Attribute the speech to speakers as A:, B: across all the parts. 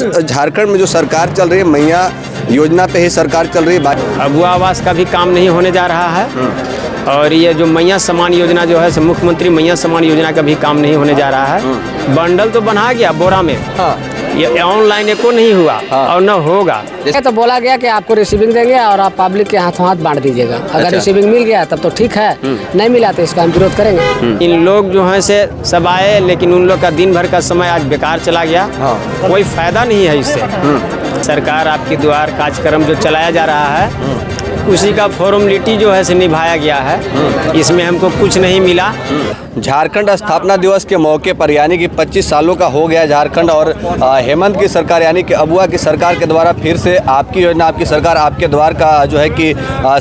A: झारखंड में जो सरकार चल रही है मैया योजना पे ही सरकार चल रही है।
B: अबुआ आवास का भी काम नहीं होने जा रहा है और ये जो मैया सम्मान योजना जो है मुख्यमंत्री मैया सम्मान योजना का भी काम नहीं होने जा रहा है। बंडल तो बना गया बोरा में, ये ऑनलाइन एको नहीं हुआ और न होगा।
C: तो बोला गया कि आपको रिसीविंग देंगे और आप पब्लिक के हाथों हाथ बांट दीजिएगा। अगर रिसीविंग मिल गया तब तो ठीक है, नहीं मिला तो इसका हम विरोध करेंगे।
B: इन लोग जो है से सब आए लेकिन उन लोग का दिन भर का समय आज बेकार चला गया। कोई फायदा नहीं है इससे। सरकार आपके द्वार कार्यक्रम जो चलाया जा रहा है उसी का फॉर्मेलिटी जो है से निभाया गया है, इसमें हमको कुछ नहीं मिला।
A: झारखंड स्थापना दिवस के मौके पर यानी कि 25 सालों का हो गया झारखंड और हेमंत की सरकार यानी कि अबुआ की सरकार के द्वारा फिर से आपकी योजना आपकी सरकार आपके द्वार का जो है कि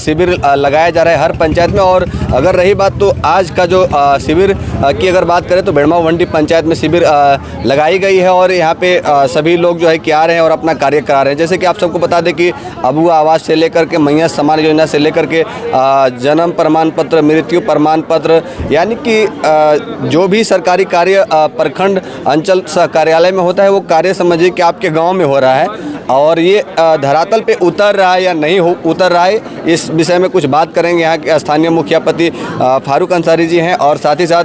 A: शिविर लगाया जा रहा है हर पंचायत में। और अगर रही बात तो आज का जो शिविर की अगर बात करें तो बेड़मा वंडी पंचायत में शिविर लगाई गई है और यहाँ पे सभी लोग जो है कि आ रहे हैं और अपना कार्य करा रहे हैं। जैसे कि आप सबको बता दें कि अबुआ आवास से लेकर के मैया सम्मान योजना से लेकर के जन्म प्रमाण पत्र, मृत्यु प्रमाण पत्र यानी कि जो भी सरकारी कार्य प्रखंड अंचल कार्यालय में होता है वो कार्य समझिए कि आपके गांव में हो रहा है और ये धरातल पे उतर रहा है या नहीं उतर रहा है, इस विषय में कुछ बात करेंगे। यहाँ के स्थानीय मुखियापति फारूक अंसारी जी हैं और साथ ही साथ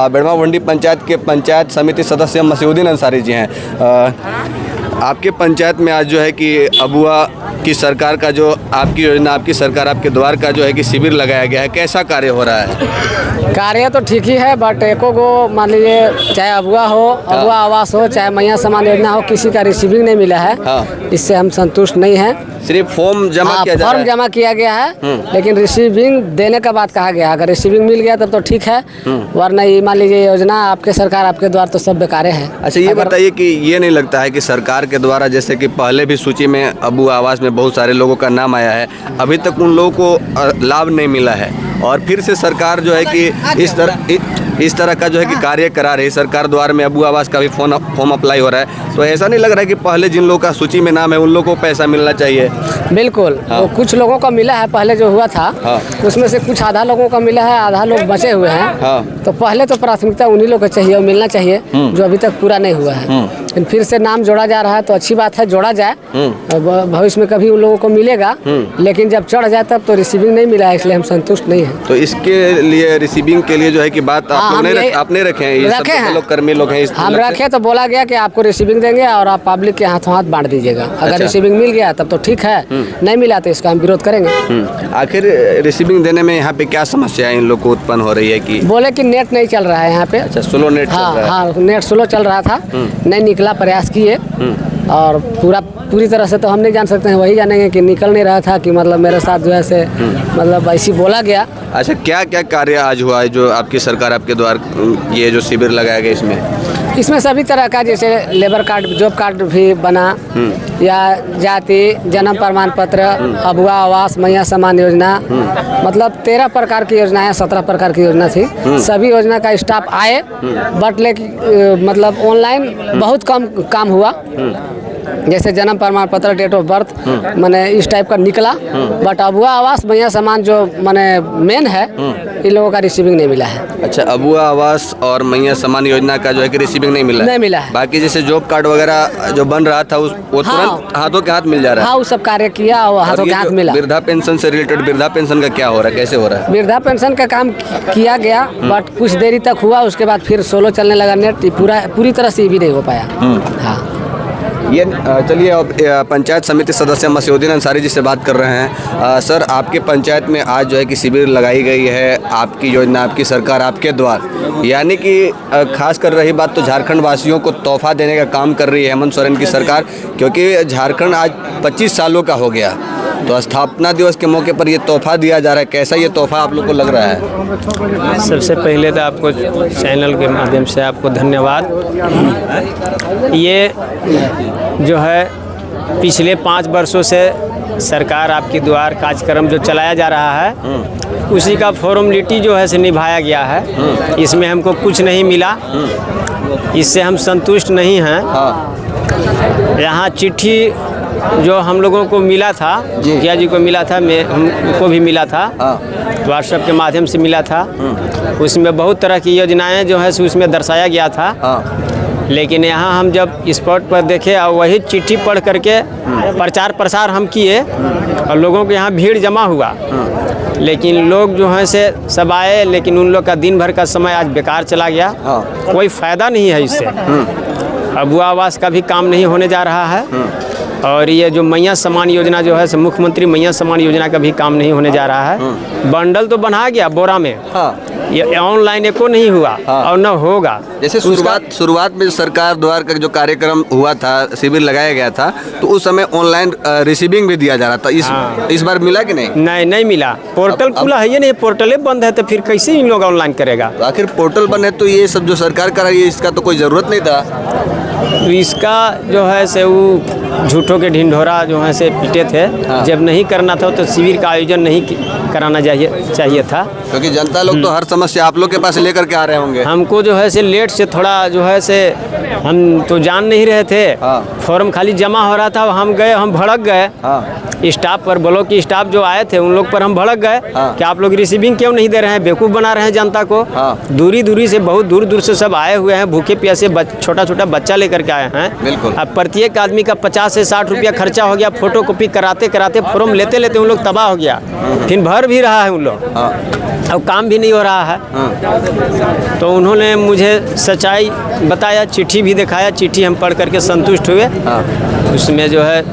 A: बेड़मा वंडी पंचायत के पंचायत समिति सदस्य मसीउद्दीन अंसारी जी हैं। आपके पंचायत में आज जो है कि अबुआ की सरकार का जो आपकी योजना आपकी सरकार आपके द्वार का जो है कि शिविर लगाया गया है, कैसा कार्य हो रहा है?
C: कार्य तो ठीक ही है बट एको को मान लीजिए चाहे अबुआ हो अबुआ आवास हो चाहे मैया सम्मान योजना हो किसी का रिसीविंग नहीं मिला है। इससे हम संतुष्ट नहीं हैं।
A: सिर्फ फॉर्म जमा किया जा रहा है।
C: फॉर्म जमा किया गया है लेकिन रिसीविंग देने का बात कहा गया। अगर रिसीविंग मिल गया तब तो ठीक है, वरना ये मान लीजिए योजना आपके सरकार आपके द्वार तो सब बेकारे है।
A: अच्छा ये बताइए कि ये नहीं लगता है कि सरकार के द्वारा जैसे कि पहले भी सूची में अबुआ आवास में बहुत सारे लोगों का नाम आया है, अभी तक उन लोगों को लाभ नहीं मिला है और फिर से सरकार जो है कि इस तरह का जो है कि कार्य करा रही सरकार द्वार में अबुआ आवास का भी फॉर्म अप्लाई हो रहा है, तो ऐसा नहीं लग रहा है कि पहले जिन लोगों का सूची में नाम है उन लोगों को पैसा मिलना चाहिए?
C: बिल्कुल। तो कुछ लोगों का मिला है पहले जो हुआ था उसमें से कुछ आधा लोगों का मिला है, आधा लोग बचे हुए हैं। तो पहले तो प्राथमिकता उन्हीं लोगों को चाहिए और मिलना चाहिए जो अभी तक पूरा नहीं हुआ है। फिर से नाम जोड़ा जा रहा है तो अच्छी बात है, जोड़ा जाए। भविष्य में कभी उन लोगों को मिलेगा लेकिन जब चढ़ जाए तब तो रिसीविंग नहीं मिला है, इसलिए हम संतुष्ट नहीं हैं।
A: तो इसके लिए रिसीविंग के लिए जो है कि बात आपने रखे हैं, लोग कर्मी लोग हैं
C: हम रखे तो बोला गया कि आपको रिसीविंग देंगे और आप पब्लिक के हाथों हाथ बांट दीजिएगा। अगर रिसीविंग मिल गया तब तो ठीक है, नहीं मिला तो इसका हम विरोध करेंगे।
A: आखिर रिसीविंग देने में यहाँ पे क्या समस्या इन लोग को उत्पन्न हो रही है? कि
C: बोले कि नेट नहीं चल रहा है यहाँ पे।
A: अच्छा स्लो नेट चल रहा है।
C: हाँ नेट स्लो चल रहा था, नहीं निकला, प्रयास किए और पूरी तरह से तो हम नहीं जान सकते हैं, वही जानेंगे कि निकल नहीं रहा था कि मतलब मेरे साथ जो है से मतलब ऐसी बोला गया।
A: अच्छा क्या क्या कार्य आज हुआ है जो आपकी सरकार आपके द्वार ये जो शिविर लगाया गया
C: इसमें सभी तरह का जैसे लेबर कार्ड जॉब कार्ड भी बना या जाति जन्म प्रमाण पत्र अबुआ आवास मैया सम्मान योजना, मतलब 13 प्रकार की योजनाएं 17 प्रकार की योजना थी। सभी योजना का स्टाफ आए बट लेकिन मतलब ऑनलाइन बहुत कम काम हुआ। जैसे जन्म प्रमाण पत्र डेट ऑफ बर्थ मैंने इस टाइप का निकला बट अबुआ आवास मैया सम्मान जो मैंने मेन है इन लोगों का रिसीविंग नहीं मिला है।
A: अच्छा अबुआ आवास और मैया सम्मान योजना का जो है कि रिसीविंग नहीं मिला है। बाकी जैसे जॉब कार्ड वगैरह जो बन रहा था वो तुरंत हाथों के हाथ मिल जा रहा है।
C: हाँ वो सब कार्य किया और हाथों के हाथ मिला।
A: वृद्धा पेंशन से रिलेटेड वृद्धा पेंशन का क्या हो रहा है, कैसे हो रहा है?
C: वृद्धा पेंशन का काम किया गया बट कुछ देरी तक हुआ, उसके बाद फिर सोलो चलने लगा नेट, पूरी तरह से भी नहीं हो पाया। हाँ
A: ये चलिए अब पंचायत समिति सदस्य मसीउद्दीन अंसारी जी से बात कर रहे हैं। सर आपके पंचायत में आज जो है कि शिविर लगाई गई है आपकी योजना आपकी सरकार आपके द्वार, यानी कि खास कर रही बात तो झारखंड वासियों को तोहफा देने का काम कर रही है हेमंत सोरेन की सरकार, क्योंकि झारखंड आज 25 सालों का हो गया तो स्थापना दिवस के मौके पर ये तोहफा दिया जा रहा है। कैसा ये तोहफा आप लोग को लग रहा है?
B: सबसे पहले तो आपको चैनल के माध्यम से आपको धन्यवाद। ये जो है पिछले 5 वर्षों से सरकार आपकी द्वार कार्यक्रम जो चलाया जा रहा है उसी का फॉर्मेलिटी जो है से निभाया गया है, इसमें हमको कुछ नहीं मिला, इससे हम संतुष्ट नहीं हैं। यहाँ चिट्ठी जो हम लोगों को मिला था, मुखिया जी को मिला था, हमको भी मिला था, व्हाट्सएप के माध्यम से मिला था। उसमें बहुत तरह की योजनाएं जो है उसमें दर्शाया गया था लेकिन यहाँ हम जब स्पॉट पर देखे और वही चिट्ठी पढ़ करके प्रचार प्रसार हम किए और लोगों के यहाँ भीड़ जमा हुआ, लेकिन लोग जो हैं से सब आए, लेकिन उन लोग का दिन भर का समय आज बेकार चला गया। कोई फ़ायदा नहीं है इससे। अबुआ आवास का भी काम नहीं होने जा रहा है और ये जो मैया सम्मान योजना जो है मुख्यमंत्री मैया सम्मान योजना का भी काम नहीं होने जा रहा है। बंडल तो बना गया बोरा में, ये ऑनलाइन एको नहीं हुआ और न होगा।
A: जैसे शुरुआत में सरकार द्वारा का जो कार्यक्रम हुआ था, शिविर लगाया गया था, तो उस समय ऑनलाइन रिसीविंग भी दिया जा रहा था। इस बार मिला कि नहीं?
B: नहीं मिला। पोर्टल खुला है, ये नहीं, पोर्टल बंद है तो फिर कैसे इन लोग ऑनलाइन करेगा?
A: तो आखिर पोर्टल बंद है तो ये सब जो सरकार कर रही है इसका तो कोई ज़रूरत नहीं था।
B: इसका जो है से वो झूठों के ढिंढोरा जो है से पीटे थे। जब नहीं करना था तो शिविर का आयोजन नहीं कराना चाहिए था,
A: क्योंकि जनता लोग तो हर समस्या आप लोग के पास लेकर के आ रहे होंगे।
B: हमको जो है से लेट से थोड़ा जो है से हम तो जान नहीं रहे थे। फॉर्म खाली जमा हो रहा था, हम गए, हम भड़क गए। स्टाफ पर, ब्लॉक की स्टाफ जो आए थे उन लोग पर हम भड़क गए कि आप लोग रिसीविंग क्यों नहीं दे रहे हैं, बेवकूफ़ बना रहे हैं जनता को। दूरी से, बहुत दूर से सब आए हुए हैं, भूखे प्यासे छोटा छोटा बच्चा लेकर के आए हैं।
A: बिल्कुल।
B: अब प्रत्येक आदमी का 50 से 60 रुपया खर्चा हो गया। फोटो कॉपी कराते फॉर्म लेते उन लोग तबाह हो गया। फिर भर भी रहा है उन लोग, अब काम भी नहीं हो रहा है। तो उन्होंने मुझे सच्चाई बताया, चिट्ठी भी दिखाया। चिट्ठी हम पढ़ करके संतुष्ट हुए। उसमें जो है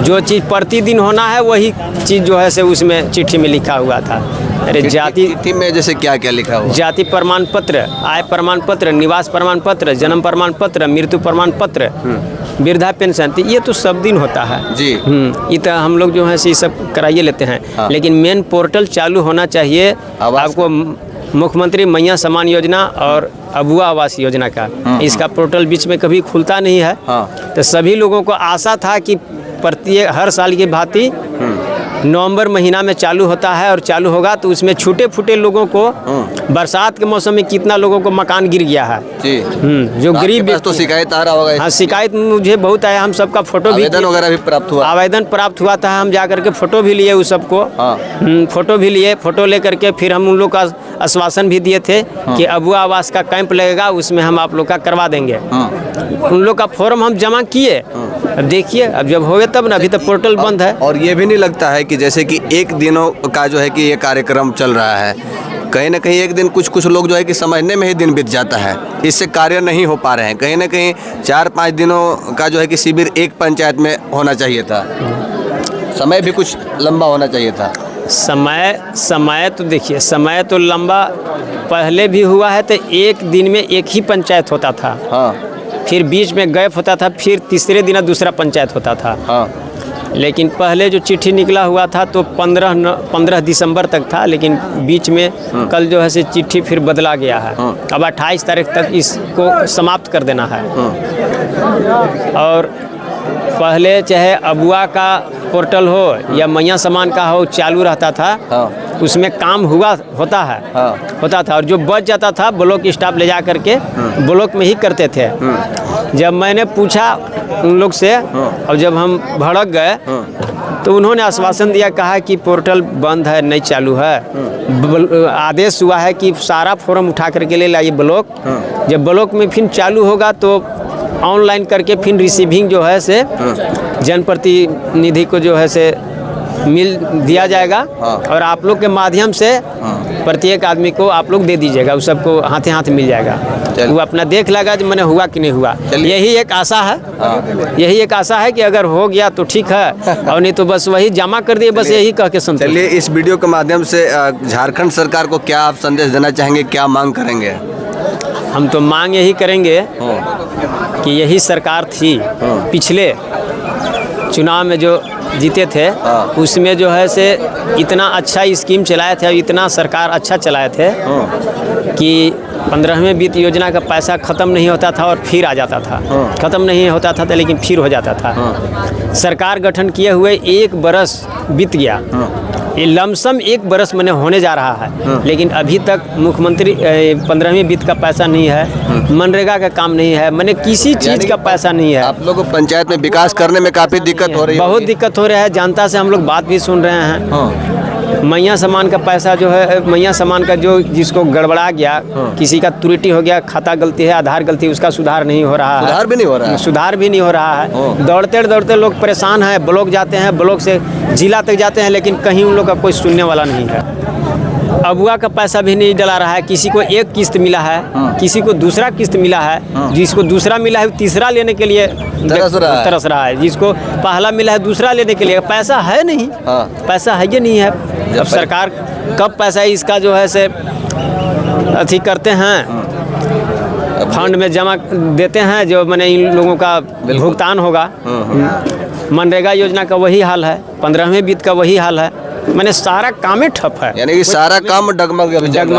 B: जो चीज़ प्रतिदिन होना है वही चीज़ जो है से उसमें चिट्ठी में लिखा हुआ था। अरे जाति
A: चिट्ठी में जैसे क्या क्या लिखा हुआ?
B: जाति प्रमाण पत्र, आय प्रमाण पत्र, निवास प्रमाण पत्र, जन्म प्रमाण पत्र, मृत्यु प्रमाण पत्र, वृद्धा पेंशन, ये तो सब दिन होता है
A: जी।
B: ये तो हम लोग जो है ये सब कराइए लेते हैं। लेकिन मेन पोर्टल चालू होना चाहिए आपको, मुख्यमंत्री मैया सम्मान योजना और अबुआ आवास योजना का। इसका पोर्टल बीच में कभी खुलता नहीं है। तो सभी लोगों को आशा था कि प्रत्येक हर साल की भांति नवंबर महीना में चालू होता है और चालू होगा तो उसमें छूटे फूटे लोगों को, बरसात के मौसम में कितना लोगों को मकान गिर गया है
A: जी।
B: जो गरीब,
A: तो शिकायत आ रहा होगा।
B: हाँ, शिकायत मुझे बहुत आया। हम सबका फोटो भी,
A: आवेदन वगैरह भी प्राप्त हुआ।
B: आवेदन प्राप्त हुआ था। हम जा करके फोटो भी लिए उस सबको। फोटो भी लिए, फोटो लेकर के फिर हम उन लोग का आश्वासन भी दिए थे कि अबुआ आवास का कैंप लगेगा, उसमें हम आप लोग का करवा देंगे। उन लोग का फॉर्म हम जमा किए। अब देखिए, अब जब होगा तब ना, अभी तो पोर्टल बंद है।
A: और ये भी नहीं लगता है कि जैसे कि एक दिनों का जो है कि ये कार्यक्रम चल रहा है, कहीं ना कहीं एक दिन कुछ लोग जो है कि समझने में ही दिन बीत जाता है, इससे कार्य नहीं हो पा रहे हैं। कहीं ना कहीं 4-5 दिनों का जो है कि शिविर एक पंचायत में होना चाहिए था, समय भी कुछ लंबा होना चाहिए था।
B: समय तो देखिए, समय तो लंबा पहले भी हुआ है। तो एक दिन में एक ही पंचायत होता था, फिर बीच में गैप होता था, फिर तीसरे दिन दूसरा पंचायत होता था। लेकिन पहले जो चिट्ठी निकला हुआ था तो 15 दिसंबर तक था, लेकिन बीच में कल जो है से चिट्ठी फिर बदला गया है। अब 28 तारीख तक इसको समाप्त कर देना है। और पहले चाहे अबुआ का पोर्टल हो या मैया सम्मान का हो, चालू रहता था। उसमें काम होता था और जो बच जाता था ब्लॉक स्टाफ ले जा करके ब्लॉक में ही करते थे। जब मैंने पूछा उन लोग से और जब हम भड़क गए तो उन्होंने आश्वासन दिया, कहा कि पोर्टल बंद है, नहीं चालू है। आदेश हुआ है कि सारा फॉर्म उठा करके ले लाइए ब्लॉक। जब ब्लॉक में फिर चालू होगा तो ऑनलाइन करके फिर रिसीविंग जो है से जनप्रतिनिधि को जो है से मिल दिया जाएगा। और आप लोग के माध्यम से प्रत्येक आदमी को आप लोग दे दीजिएगा, उस सबको हाथे हाथ मिल जाएगा। वो अपना देख लेगा जो मैंने हुआ कि नहीं हुआ। यही एक आशा है, यही एक आशा है कि अगर हो गया तो ठीक है, और नहीं तो बस वही जमा कर दिए, बस यही कह के सुनते।
A: चलिए, इस वीडियो के माध्यम से झारखंड सरकार को क्या आप संदेश देना चाहेंगे, क्या मांग करेंगे?
B: हम तो मांग यही करेंगे कि यही सरकार थी पिछले चुनाव में जो जीते थे, उसमें जो है से इतना अच्छा स्कीम चलाए थे, इतना सरकार अच्छा चलाए थे कि 15वें वित्त योजना का पैसा ख़त्म नहीं होता था और फिर आ जाता था। ख़त्म नहीं होता था लेकिन फिर हो जाता था। सरकार गठन किए हुए 1 बरस बीत गया, ये लमसम 1 बरस मैंने होने जा रहा है, लेकिन अभी तक मुख्यमंत्री 15वें वित्त का पैसा नहीं है, मनरेगा का काम नहीं है, मैंने किसी चीज़ का पैसा नहीं है।
A: आप लोगों को पंचायत में विकास करने में काफ़ी दिक्कत हो रही है?
B: बहुत दिक्कत हो रहा है। जनता से हम लोग बात भी सुन रहे हैं मैया सामान का पैसा जो है, मैया सामान का जो जिसको गड़बड़ा गया, किसी का त्रुटि हो गया, खाता गलती है, आधार गलती, उसका सुधार नहीं हो रहा है।
A: सुधार भी नहीं हो रहा है।
B: सुधार भी नहीं हो रहा है। दौड़ते दौड़ते लोग परेशान हैं, ब्लॉक जाते हैं, ब्लॉक से जिला तक जाते हैं, लेकिन कहीं उन लोग का कोई सुनने वाला नहीं है। अबुआ का पैसा भी नहीं डला रहा है। किसी को एक किस्त मिला है, किसी को दूसरा किस्त मिला है, जिसको दूसरा मिला है तीसरा लेने के लिए तरस रहा है, जिसको पहला मिला है दूसरा लेने के लिए पैसा है नहीं। पैसा है ये नहीं है। अब सरकार कब पैसा इसका जो है से अथी करते हैं, फंड में जमा देते हैं, जो मैंने इन लोगों का भुगतान होगा। मनरेगा योजना का वही हाल है, 15वें वित्त का वही हाल है। मैंने सारा काम ही ठप है,
A: यानी कि सारा काम डगमग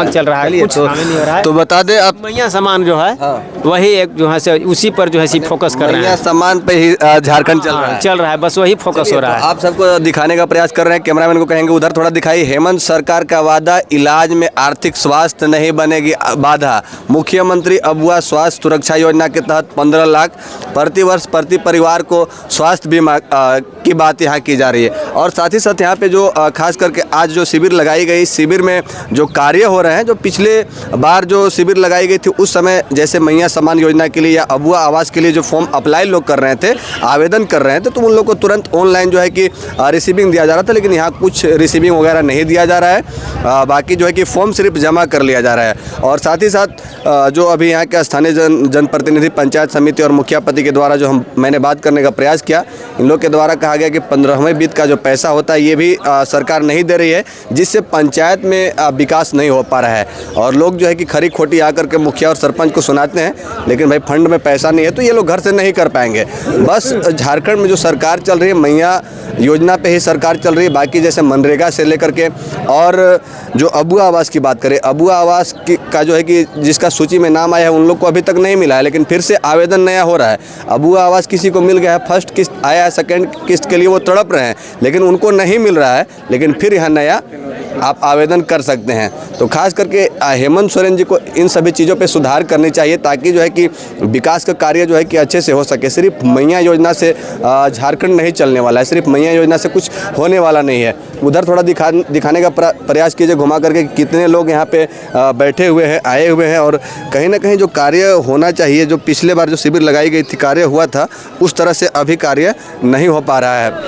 B: चल रहा है, कुछ काम नहीं हो रहा है।
A: तो बता दें आप
B: मैया सामान जो है वही एक जो है से उसी पर जो है फोकस कर रहे हैं।
A: सामान पे ही झारखंड चल रहा है,
B: बस वही फोकस हो रहा है।
A: आप सबको दिखाने का प्रयास कर रहे हैं, कैमरामैन को कहेंगे उधर थोड़ा दिखाइए। हेमंत सरकार का वादा, इलाज में आर्थिक स्वास्थ्य नहीं बनेगी बाधा। मुख्यमंत्री अबुआ स्वास्थ्य सुरक्षा योजना के तहत 15 लाख प्रति वर्ष प्रति परिवार को स्वास्थ्य बीमा की बात यहाँ की जा रही है। और साथ ही साथ यहाँ पे जो खास करके आज जो शिविर लगाई गई, शिविर में जो कार्य हो रहे हैं, जो पिछले बार जो शिविर लगाई गई थी उस समय जैसे मैया सम्मान योजना के लिए या अबुआ आवास के लिए जो फॉर्म अप्लाई लोग कर रहे थे, आवेदन कर रहे थे, तो उन लोग को तुरंत ऑनलाइन जो है कि रिसीविंग दिया जा रहा था। लेकिन यहाँ कुछ रिसीविंग वगैरह नहीं दिया जा रहा है, बाकी जो है कि फॉर्म सिर्फ जमा कर लिया जा रहा है। और साथ ही साथ जो अभी यहाँ के स्थानीय जनप्रतिनिधि, पंचायत समिति और मुखिया पति के द्वारा जो मैंने बात करने का प्रयास किया, इन लोग के द्वारा कहा गया कि 15वें वित्त का जो पैसा होता है ये भी सरकार नहीं दे रही है, जिससे पंचायत में विकास नहीं हो पा रहा है। और लोग जो है कि खरी खोटी आकर के मुखिया और सरपंच को सुनाते हैं, लेकिन भाई फंड में पैसा नहीं है तो ये लोग घर से नहीं कर पाएंगे। बस झारखंड में जो सरकार चल रही है मैया योजना पे ही सरकार चल रही है। बाकी जैसे मनरेगा से लेकर के और जो अबुआ आवास की बात करें, अबुआ आवास का जो है कि जिसका सूची में नाम आया है उन लोग को अभी तक नहीं मिला है, लेकिन फिर से आवेदन नया हो रहा है। अबुआ आवास किसी को मिल गया है, फर्स्ट किस्त आया है, सेकेंड किस्त के लिए वो तड़प रहे हैं, लेकिन उनको नहीं मिल रहा है। लेकिन फिर यहाँ नया आप आवेदन कर सकते हैं। तो खास करके हेमंत सोरेन जी को इन सभी चीज़ों पे सुधार करनी चाहिए, ताकि जो है कि विकास का कार्य जो है कि अच्छे से हो सके। सिर्फ मैया योजना से झारखंड नहीं चलने वाला है, सिर्फ मैया योजना से कुछ होने वाला नहीं है। उधर थोड़ा दिखाने का प्रयास कीजिए घुमा करके, कितने लोग यहाँ पे बैठे हुए हैं, आए हुए हैं। और कहीं ना कहीं जो कार्य होना चाहिए, जो पिछले बार जो शिविर लगाई गई थी कार्य हुआ था, उस तरह से अभी कार्य नहीं हो पा रहा है।